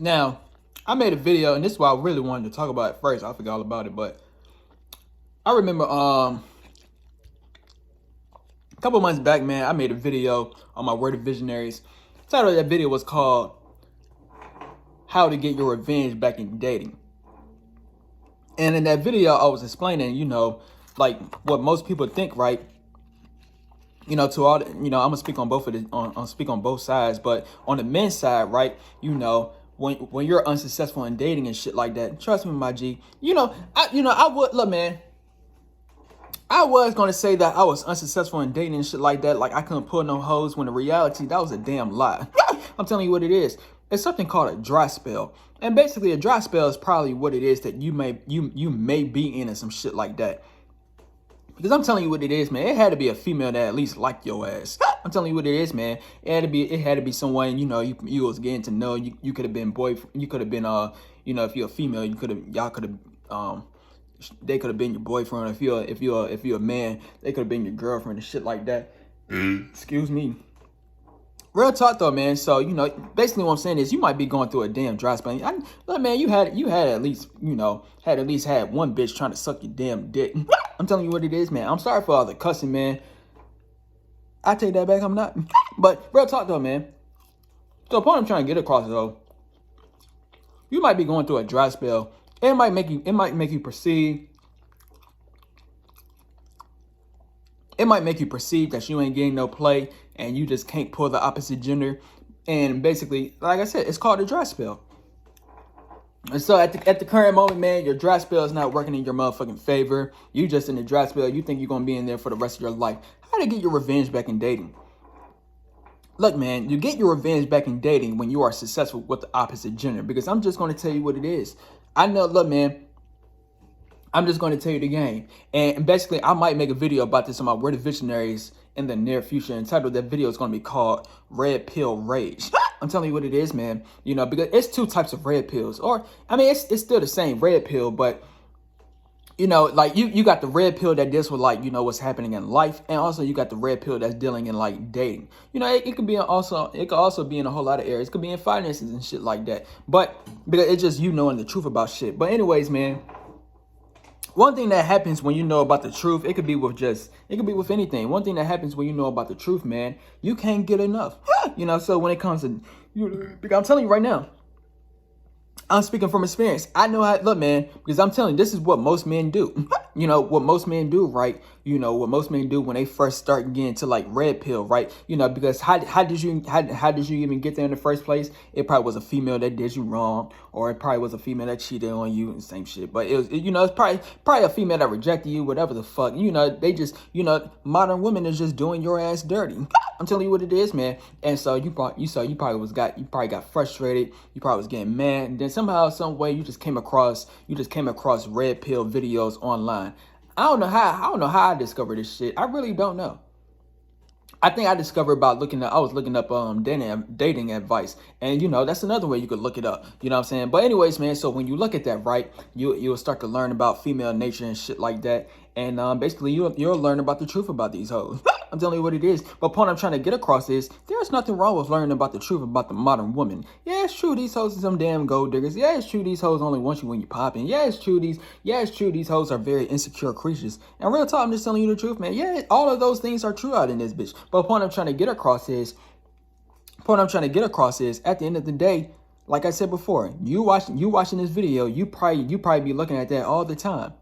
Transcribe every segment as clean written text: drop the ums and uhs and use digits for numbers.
Now, I made a video, and this is what I really wanted to talk about at first. I forgot all about it, but I remember a couple months back, man, I made a video on my Word of Visionaries. The title of that video was called How to Get Your Revenge Back in Dating. And in that video, I was explaining, like what most people think, right? To all, I'm gonna speak on both of the, speak on both sides, but on the men's side, right? When you're unsuccessful in dating and shit like that, trust me, my G. I would look, man. I was gonna say that I was unsuccessful in dating and shit like that, like I couldn't pull no hoes. When in reality, that was a damn lie. I'm telling you what it is. It's something called a dry spell, and basically, a dry spell is probably what it is that you may be in and some shit like that. Because I'm telling you what it is, man. It had to be a female that at least liked your ass. I'm telling you what it is, man. It had to be someone, you was getting to know. You could have been boyfriend. You could have been if you're a female, they could have been your boyfriend. If you're a man, they could have been your girlfriend and shit like that. Excuse me. Real talk though, man. So basically what I'm saying is you might be going through a damn dry spell. Look, man, you had at least had one bitch trying to suck your damn dick. I'm telling you what it is, man. I'm sorry for all the cussing, man. I take that back. I'm not. But real talk though, man. So the point I'm trying to get across though, you might be going through a dry spell. It might make you perceive. It might make you perceive that you ain't getting no play and you just can't pull the opposite gender. And basically, like I said, it's called a dry spell. And so at the current moment, man, your dry spell is not working in your motherfucking favor. You just in the dry spell. You think you're going to be in there for the rest of your life. How to get your revenge back in dating? Look, man, you get your revenge back in dating when you are successful with the opposite gender. Because I'm just going to tell you what it is. I know, look, man. I'm just going to tell you the game. And basically, I might make a video about this on my Word of Visionaries in the near future. And title of that video is going to be called Red Pill Rage. I'm telling you what it is, man. Because it's two types of red pills. Or, I mean, it's still the same red pill. But, like you got the red pill that deals with, like, what's happening in life. And also you got the red pill that's dealing in, like, dating. It could also be in a whole lot of areas. It could be in finances and shit like that. But because it's just knowing the truth about shit. But anyways, man. One thing that happens when you know about the truth, it could be with anything. One thing that happens when you know about the truth, man, you can't get enough. So when it comes to, I'm telling you right now, I'm speaking from experience. I know how, look, man, because I'm telling you, this is what most men do. What most men do, right? What most men do when they first start getting to like red pill, right? Because how did you even get there in the first place? It probably was a female that did you wrong, or it probably was a female that cheated on you and same shit. But it's probably a female that rejected you, whatever the fuck. They just, modern women is just doing your ass dirty. I'm telling you what it is, man. And so you probably got frustrated. You probably was getting mad, and then somehow, some way, you just came across red pill videos online. I don't know how I discovered this shit. I really don't know. I think I discovered by I was looking up dating advice. And that's another way you could look it up. You know what I'm saying? But anyways, man, so when you look at that, right, you'll start to learn about female nature and shit like that. And basically you'll learn about the truth about these hoes. I'm telling you what it is. But point I'm trying to get across is there's nothing wrong with learning about the truth about the modern woman. Yeah, it's true these hoes are some damn gold diggers. Yeah, it's true these hoes only want you when you popping. Yeah, it's true these hoes are very insecure creatures. And real talk, I'm just telling you the truth, man. Yeah, all of those things are true out in this bitch. But point I'm trying to get across is at the end of the day, like I said before, you watching this video, you probably be looking at that all the time.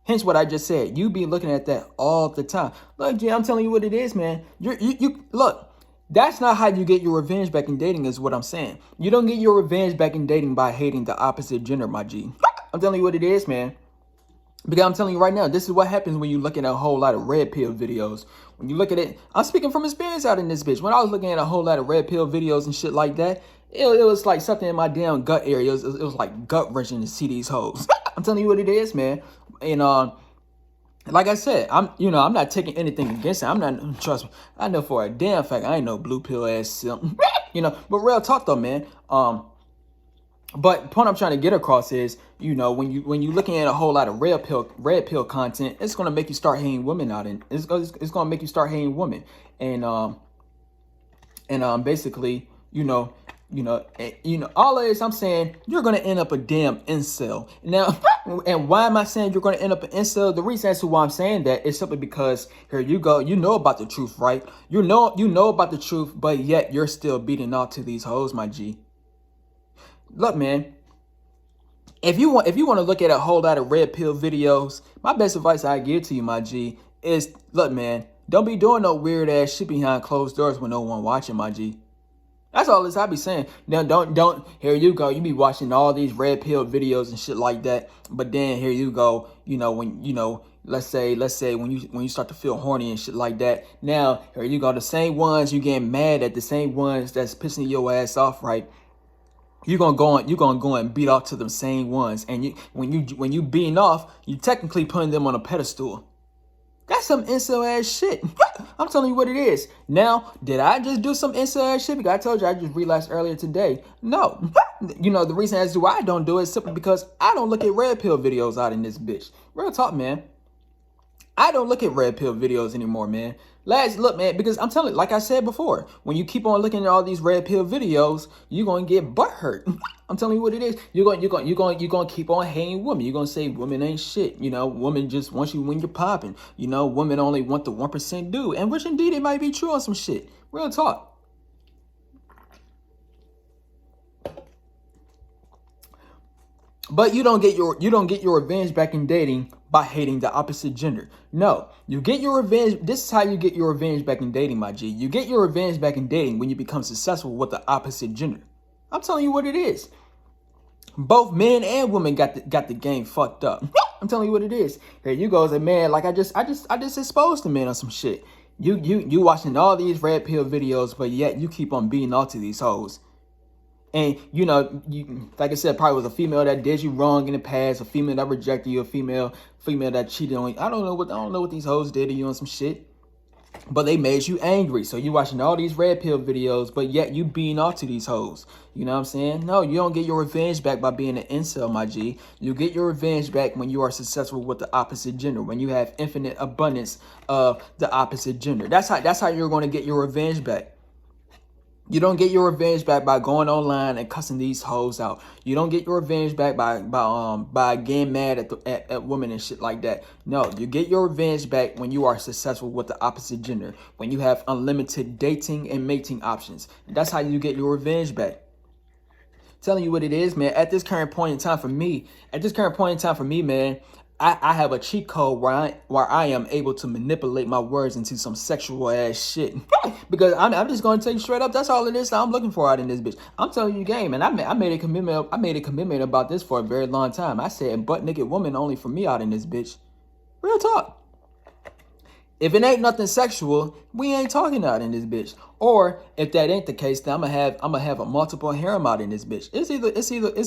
Hence what I just said. You be looking at that all the time. Look, Jay, I'm telling you what it is, man. You look. That's not how you get your revenge back in dating, is what I'm saying. You don't get your revenge back in dating by hating the opposite gender, my G. I'm telling you what it is, man. Because I'm telling you right now, this is what happens when you look at a whole lot of red pill videos. When you look at it, I'm speaking from experience out in this bitch. When I was looking at a whole lot of red pill videos and shit like that, it was like something in my damn gut area. It was like gut wrenching to see these hoes. I'm telling you what it is, man. And like I said, I'm not taking anything against it. I'm not, trust me, I know for a damn fact I ain't no blue pill ass simp. But real talk though, man. But the point I'm trying to get across is, when you looking at a whole lot of red pill content, it's gonna make you start hating women out, and it's gonna make you start hating women, and basically, All of this, I'm saying you're gonna end up a damn incel. Now, and why am I saying you're gonna end up an incel? The reason as to why I'm saying that is simply because here you go, you know about the truth, right? You know about the truth, but yet you're still beating out to these hoes, my G. Look, man. If you want to look at a whole lot of red pill videos, my best advice I give to you, my G, is look, man, don't be doing no weird ass shit behind closed doors with no one watching, my G. That's all this I be saying. Now don't here you go. You be watching all these red pill videos and shit like that. But then here you go, when let's say when you start to feel horny and shit like that. Now here you go, the same ones you getting mad at, the same ones that's pissing your ass off, right? You're gonna go and beat off to them same ones. And when you beating off, you technically putting them on a pedestal. That's some incel ass shit. I'm telling you what it is. Now, did I just do some incel ass shit? Because I told you I just realized earlier today. No. The reason as to why I don't do it is simply because I don't look at red pill videos out in this bitch. Real talk, man. I don't look at red pill videos anymore, man. Look, man, because I'm telling you, like I said before, when you keep on looking at all these red pill videos, you're gonna get butt hurt. I'm telling you what it is. You're gonna keep on hating women. You're gonna say women ain't shit. Women just want you when you're popping. Women only want the 1% dude, and which indeed it might be true on some shit. Real talk. But you don't get your revenge back in dating by hating the opposite gender. No, you get your revenge. This is how you get your revenge back in dating, my G. You get your revenge back in dating when you become successful with the opposite gender. I'm telling you what it is. Both men and women got the game fucked up. I'm telling you what it is. Here you go as a man. Like I just exposed the man on some shit. You watching all these red pill videos, but yet you keep on beating off to these hoes. And like I said, probably was a female that did you wrong in the past, a female that rejected you, a female that cheated on you. I don't know what these hoes did to you on some shit, but they made you angry. So you watching all these red pill videos, but yet you being off to these hoes. You know what I'm saying? No, you don't get your revenge back by being an incel, my G. You get your revenge back when you are successful with the opposite gender, when you have infinite abundance of the opposite gender. That's how you're going to get your revenge back. You don't get your revenge back by going online and cussing these hoes out. You don't get your revenge back by getting mad at women and shit like that. No, you get your revenge back when you are successful with the opposite gender, when you have unlimited dating and mating options. That's how you get your revenge back. Telling you what it is, man. At this current point in time for me, man, I have a cheat code where I am able to manipulate my words into some sexual ass shit. Because I'm just gonna tell you straight up, that's all it is that I'm looking for out in this bitch. I'm telling you, game, and I made a commitment about this for a very long time. I said butt naked woman only for me out in this bitch. Real talk. If it ain't nothing sexual, we ain't talking out in this bitch. Or if that ain't the case, then I'm gonna have a multiple harem out in this bitch. It's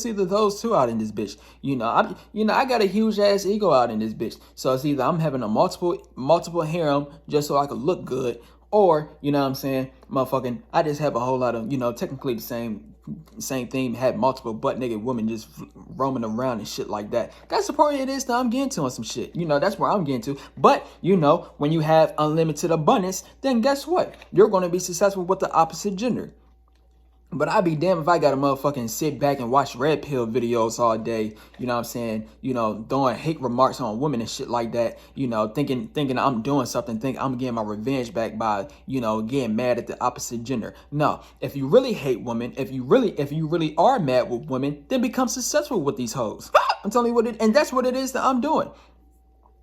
either those two out in this bitch. I got a huge ass ego out in this bitch. So it's either I'm having a multiple harem just so I could look good, or you know what I'm saying, motherfucking, I just have a whole lot of technically the same thing, had multiple butt naked women just roaming around and shit like that. That's the part it is that I'm getting to on some shit. That's where I'm getting to. But when you have unlimited abundance, then guess what? You're going to be successful with the opposite gender. But I'd be damned if I got to motherfucking sit back and watch red pill videos all day, you know what I'm saying, throwing hate remarks on women and shit like that, thinking I'm doing something, think I'm getting my revenge back by, getting mad at the opposite gender. No, if you really hate women, if you really are mad with women, then become successful with these hoes. I'm telling you and that's what it is that I'm doing.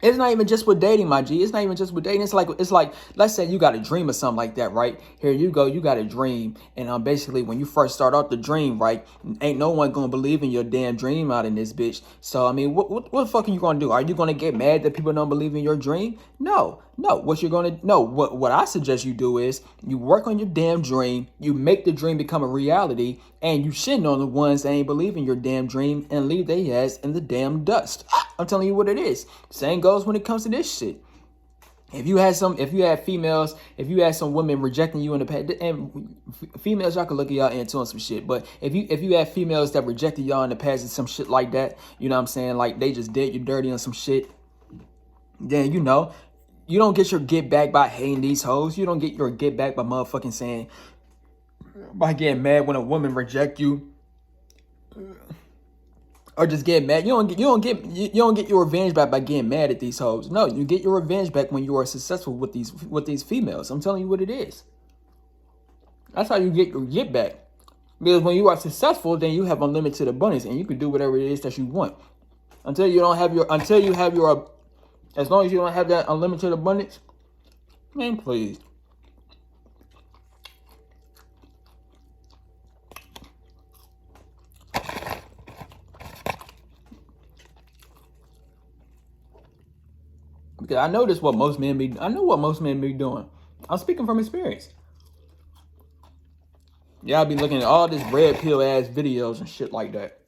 It's not even just with dating, my G. It's not even just with dating. It's like, let's say you got a dream or something like that, right? Here you go, you got a dream. And basically when you first start out the dream, right, ain't no one gonna believe in your damn dream out in this bitch. So, I mean, what the fuck are you gonna do? Are you gonna get mad that people don't believe in your dream? No. What I suggest you do is you work on your damn dream, you make the dream become a reality, and you shitting on the ones that ain't believing your damn dream and leave their ass in the damn dust. I'm telling you what it is. Same goes when it comes to this shit. If you had some women rejecting you in the past, and females, y'all can look at y'all into on some shit. But if you had females that rejected y'all in the past and some shit like that, you know what I'm saying, like they just did you dirty on some shit, then you don't get your get back by hating these hoes. You don't get your get back by motherfucking saying, by getting mad when a woman reject you, or just get mad. You don't get your revenge back by getting mad at these hoes. No, you get your revenge back when you are successful with these females. I'm telling you what it is. That's how you get your get back. Because when you are successful, then you have unlimited abundance and you can do whatever it is that you want. As long as you don't have that unlimited abundance, man, please. Because I know what most men be doing. I'm speaking from experience. Y'all be looking at all this red pill ass videos and shit like that.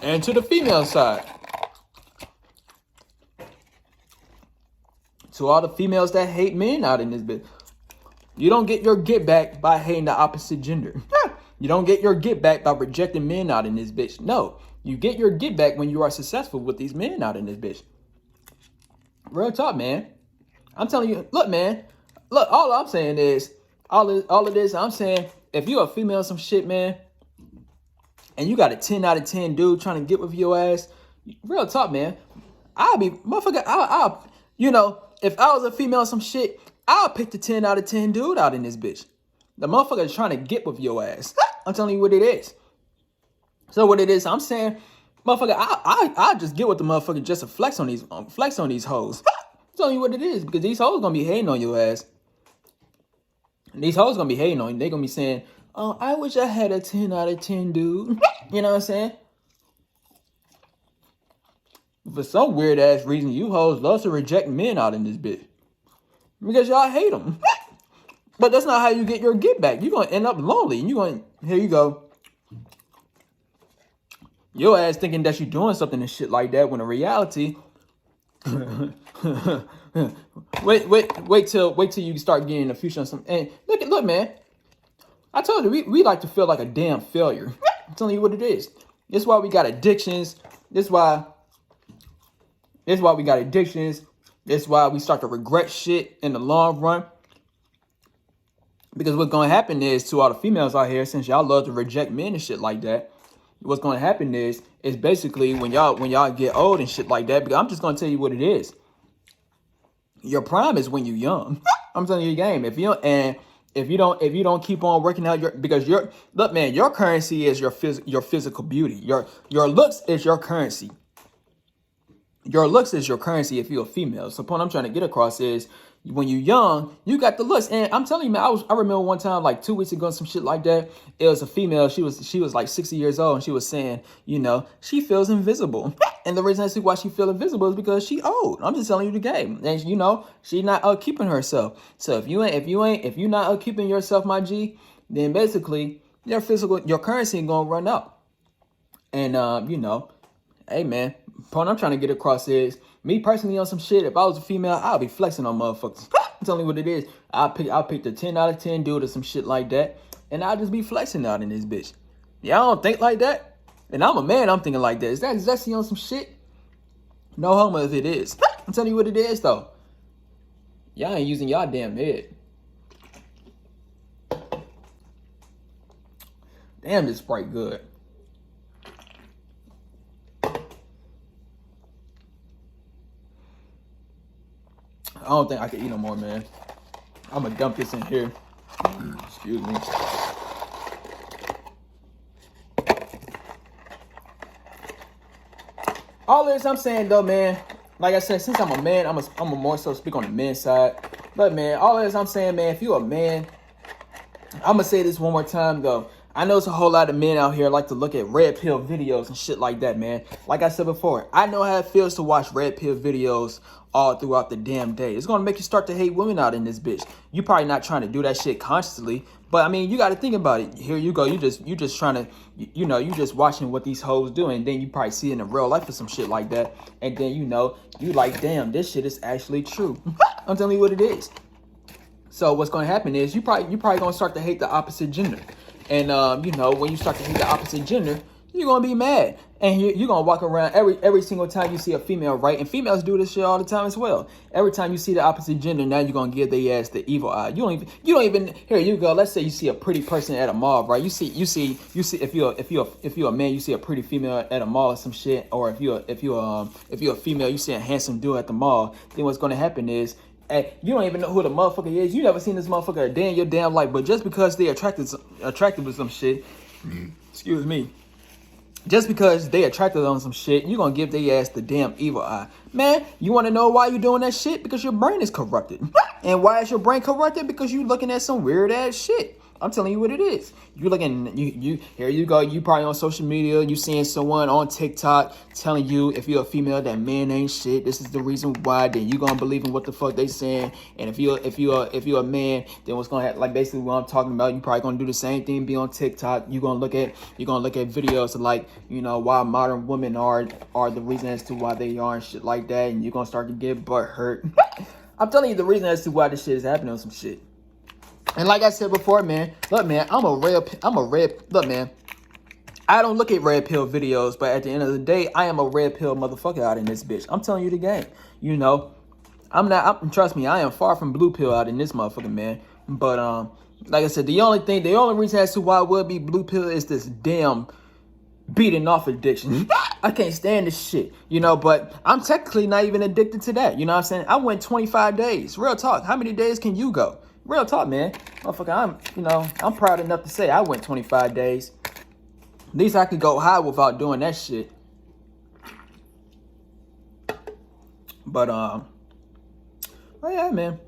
And to the female side, to all the females that hate men out in this bitch, you don't get your get back by hating the opposite gender. You don't get your get back by rejecting men out in this bitch. No, you get your get back when you are successful with these men out in this bitch. Real talk, man. I'm telling you, look, man. Look, all I'm saying is, all of this, I'm saying, if you a female some shit, man, and you got a 10 out of 10 dude trying to get with your ass, real talk, man, I'll be, motherfucker, I'll you know, if I was a female some shit, I'll pick the 10 out of 10 dude out in this bitch. The motherfucker is trying to get with your ass. I'm telling you what it is. So what it is, I'm saying, motherfucker, I just get with the motherfucker just to flex on these hoes. I'm telling you what it is, because these hoes gonna be hating on your ass. And these hoes gonna be hating on you. They gonna be saying, oh, I wish I had a 10 out of 10 dude. You know what I'm saying? For some weird ass reason, you hoes love to reject men out in this bitch. Because y'all hate them. But that's not how you get your get back. You're going to end up lonely. And here you go. Your ass thinking that you're doing something and shit like that, when in reality, wait till you start getting a future on something. And look, man. I told you, we like to feel like a damn failure. I'm telling you what it is. This is why we got addictions. This is why we got addictions. This is why we start to regret shit in the long run. Because what's going to happen is, to all the females out here, since y'all love to reject men and shit like that, what's going to happen is basically when y'all get old and shit like that, because I'm just going to tell you what it is. Your prime is when you're young. I'm telling you the game. If you don't keep on working out look, man, your currency is your physical beauty. Your looks is your currency. Your looks is your currency if you're a female. So the point I'm trying to get across is, when you're young, you got the looks. And I'm telling you, man, I remember one time, like 2 weeks ago, some shit like that. It was a female. She was like 60 years old, and she was saying, you know, she feels invisible. And the reason I see why she feels invisible is because she old. I'm just telling you the game. And you know, she's not upkeeping herself. So if you're not upkeeping yourself, my G, then basically your currency ain't gonna run out. And you know, hey man, point I'm trying to get across is, me personally, on some shit, if I was a female, I'll be flexing on motherfuckers. I'm telling you what it is. I'll pick the 10 out of 10 dude or some shit like that, and I'll just be flexing out in this bitch. Y'all don't think like that? And I'm a man, I'm thinking like that. Is that on some shit? No homo if it is. I'm telling you what it is, though. Y'all ain't using y'all damn head. Damn, this Sprite good. I don't think I can eat no more, man. I'm gonna dump this in here. Excuse me. All this I'm saying though, man, like I said, since I'm a man, I'm a more so speak on the men's side. But man, all this I'm saying, man, if you're a man, I'm gonna say this one more time though. I know it's a whole lot of men out here like to look at red pill videos and shit like that, man. Like I said before, I know how it feels to watch red pill videos all throughout the damn day. It's gonna make you start to hate women out in this bitch. You probably not trying to do that shit consciously, but I mean, you got to think about it. Here you go. You just trying to, you just watching what these hoes do, and then you probably see it in real life or some shit like that, and then you like, damn, this shit is actually true. I'm telling you what it is. So what's gonna happen is you probably gonna start to hate the opposite gender. And, when you start to hate the opposite gender, you're going to be mad. And you're going to walk around every single time you see a female, right? And females do this shit all the time as well. Every time you see the opposite gender, now you're going to give their ass the evil eye. You don't even, here you go. Let's say you see a pretty person at a mall, right? You see, if you're a man, you see a pretty female at a mall or some shit. Or if you're a female, you see a handsome dude at the mall. Then what's going to happen is, hey, you don't even know who the motherfucker is. You never seen this motherfucker a day in your damn life. But just because they attracted with some shit, excuse me, just because they attracted on some shit, you gonna give their ass the damn evil eye. Man, you wanna know why you doing that shit? Because your brain is corrupted. And why is your brain corrupted? Because you looking at some weird ass shit. I'm telling you what it is. You looking, here you go. You probably on social media. You seeing someone on TikTok telling you if you're a female that men ain't shit. This is the reason why. Then you gonna believe in what the fuck they saying. And if you're a man, then what's gonna happen? Like basically what I'm talking about. You probably gonna do the same thing. Be on TikTok. You're gonna look at videos of like why modern women are the reason as to why they are and shit like that. And you're gonna start to get butt hurt. I'm telling you the reason as to why this shit is happening on some shit. And like I said before, man, look, man, look, man, I don't look at red pill videos, but at the end of the day, I am a red pill motherfucker out in this bitch. I'm telling you the game. Trust me, I am far from blue pill out in this motherfucker, man. But, like I said, the only reason as to why I would be blue pill is this damn beating off addiction. I can't stand this shit, but I'm technically not even addicted to that. You know what I'm saying? I went 25 days. Real talk. How many days can you go? Real talk, man. Motherfucker, I'm proud enough to say I went 25 days. At least I could go high without doing that shit. But, oh yeah, man.